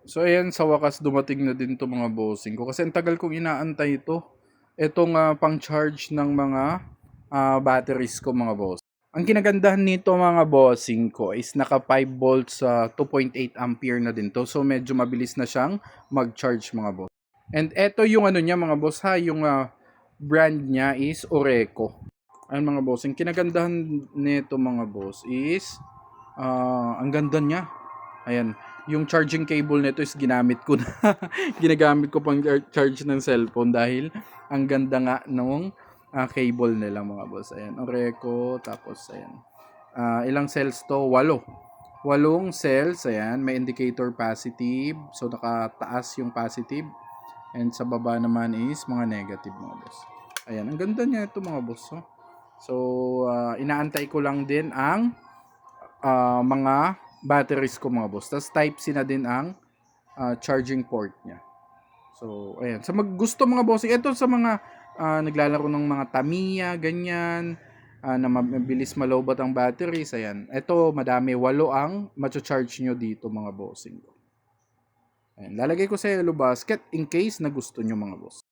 So ayan, sa wakas dumating na din 'to mga bossing ko kasi ang tagal kong inaantay ito. Itong pang-charge ng mga batteries ko mga boss. Ang kinagandahan nito mga bossing ko is naka 5 volts sa 2.8 ampere na din 'to. So medyo mabilis na siyang mag-charge mga boss. And eto yung ano niya mga boss ha, yung brand niya is Oreco. Ayun mga boss, yung kinagandahan nito mga boss is ang ganda niya. Ayan, yung charging cable nito is ginamit ko na. Ginagamit ko pang charge ng cellphone dahil ang ganda nga nung cable nila mga boss. Ayan, Oreco, tapos ayan. Ilang cells to? 8. 8 cells, ayan, may indicator positive. So nakataas yung positive. And sa baba naman is mga negative mga boss. Ayan, ang ganda niya ito mga boss. Oh. So, inaantay ko lang din ang mga batteries ko mga boss. Tapos Type-C na din ang charging port niya. So, ayan. Sa gusto mga bossing, ito sa mga naglalaro ng mga Tamiya, ganyan, na mabilis malobat ang batteries, ayan. Ito, madami, 8 ang macha-charge nyo dito mga bossing ko. Ayan. Lalagay ko sa yellow basket in case na gusto nyo mga boss.